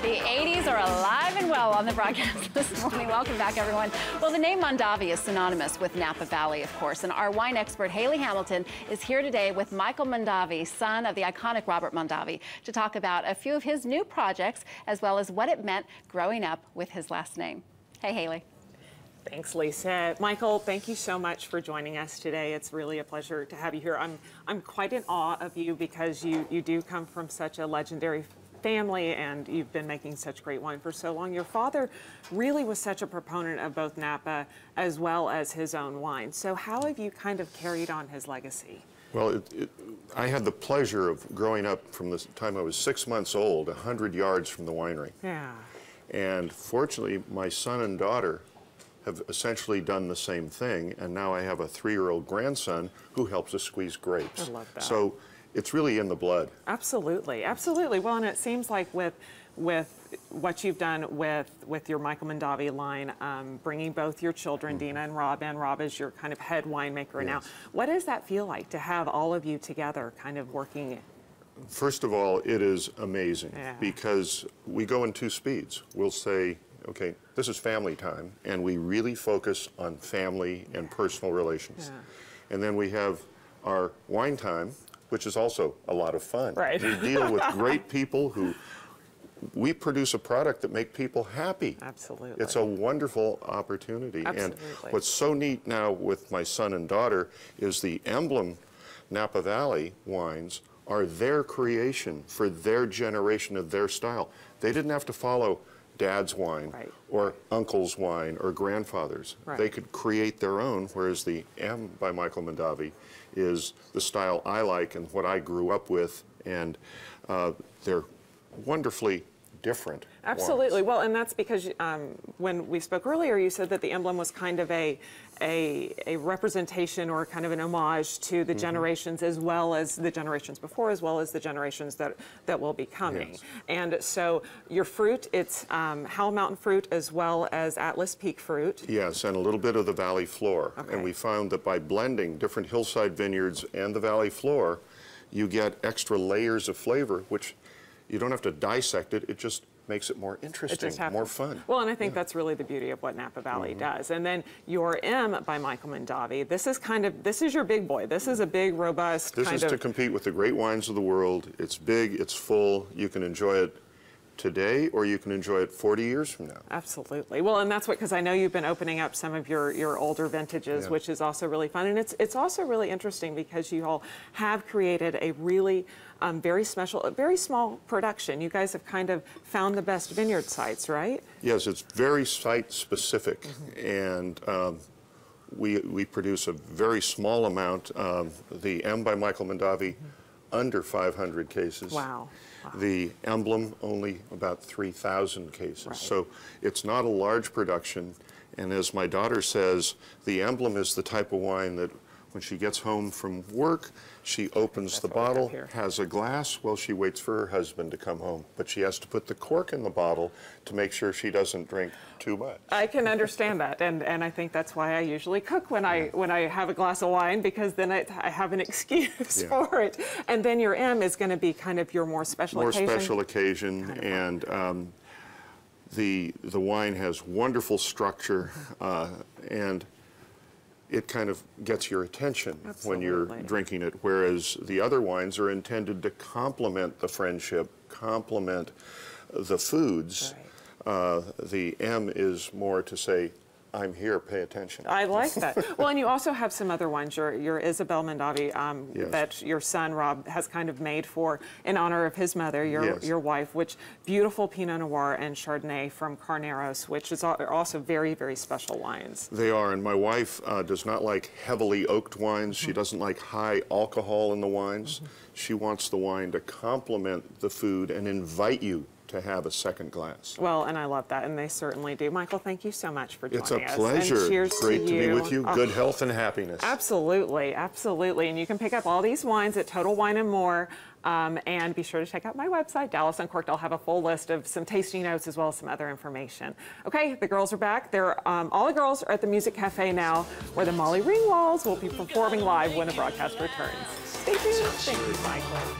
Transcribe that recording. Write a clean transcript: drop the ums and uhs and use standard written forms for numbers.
The 80s are alive and well on the broadcast this morning. Welcome back, everyone. Well, the name Mondavi is synonymous with Napa Valley, of course, and our wine expert, Hayley Hamilton, is here today with Michael Mondavi, son of the iconic Robert Mondavi, to talk about a few of his new projects, as well as what it meant growing up with his last name. Hey, Hayley. Thanks, Lisa. Michael, thank you so much for joining us today. It's really a pleasure to have you here. I'm quite in awe of you because you do come from such a legendary family, and you've been making such great wine for so long. Your father really was such a proponent of both Napa as well as his own wine. So how have you kind of carried on his legacy? Well, I had the pleasure of growing up from the time I was 6 months old, 100 yards from the winery. Yeah. And fortunately, my son and daughter have essentially done the same thing, and now I have a 3-year-old grandson who helps us squeeze grapes. I love that. So it's really in the blood. Absolutely, absolutely. Well, and it seems like with what you've done with your Michael Mondavi line, bringing both your children, Dina and Rob is your kind of head winemaker now. What does that feel like to have all of you together kind of working? First of all, it is amazing because we go in 2 speeds. We'll say, okay, this is family time, and we really focus on family and personal relations. And then we have our wine time, which is also a lot of fun. Right. We deal with great people we produce a product that make people happy. Absolutely. It's a wonderful opportunity. Absolutely. And what's so neat now with my son and daughter is the emblem Napa Valley wines are their creation for their generation of their style. They didn't have to follow Dad's wine or Uncle's wine or grandfather's. They could create their own, whereas the M by Michael Mondavi is the style I like and what I grew up with, and they're wonderfully different. Absolutely. wines. Well, and that's because when we spoke earlier, you said that the emblem was kind of a representation or kind of an homage to the generations, as well as the generations before, as well as the generations that will be coming. And so your fruit, it's Howell Mountain fruit as well as Atlas Peak fruit. Yes, and a little bit of the valley floor. And we found that by blending different hillside vineyards and the valley floor, you get extra layers of flavor, which you don't have to dissect it. It just makes it more interesting, more fun. Well, and I think that's really the beauty of what Napa Valley does. And then your M by Michael Mondavi, this is your big boy. This is a big, robust This is to compete with the great wines of the world. It's big, it's full. You can enjoy it today, or you can enjoy it 40 years from now. Absolutely. Well, and that's what, because I know you've been opening up some of your older vintages, which is also really fun. And it's also really interesting because you all have created a really very special, a very small production. You guys have kind of found the best vineyard sites, right? Yes, it's very site specific, and we produce a very small amount. The M by Michael Mondavi, under 500 cases. Wow. The emblem, only about 3,000 cases. So it's not a large production. And as my daughter says, the emblem is the type of wine that when she gets home from work, she opens the bottle, has a glass while she waits for her husband to come home. But she has to put the cork in the bottle to make sure she doesn't drink too much. I can understand that, and I think that's why I usually cook when I have a glass of wine, because then I have an excuse for it. And then your M is going to be kind of your more special occasion. More special occasion, and the wine has wonderful structure, and it kind of gets your attention when you're drinking it, whereas the other wines are intended to complement the friendship, complement the foods. The M is more to say, I'm here, pay attention. I like that. Well, and you also have some other wines. Your Isabel Mondavi that your son Rob has kind of made in honor of his mother, your wife, which beautiful Pinot Noir and Chardonnay from Carneros, which are also very, very special wines. They are, and my wife does not like heavily oaked wines. She doesn't like high alcohol in the wines. She wants the wine to complement the food and invite you to have a second glass. Well, and I love that, and they certainly do. Michael, thank you so much for joining us. It's a pleasure. And cheers Great to be you. with you. Good health and happiness. Absolutely, absolutely. And you can pick up all these wines at Total Wine and More. And be sure to check out my website, Dallas Uncorked. I'll have a full list of some tasting notes as well as some other information. Okay, the girls are back. All the girls are at the Music Cafe now, where the Molly Ringwalds will be performing live when the broadcast returns. Stay tuned. Thank you, Michael.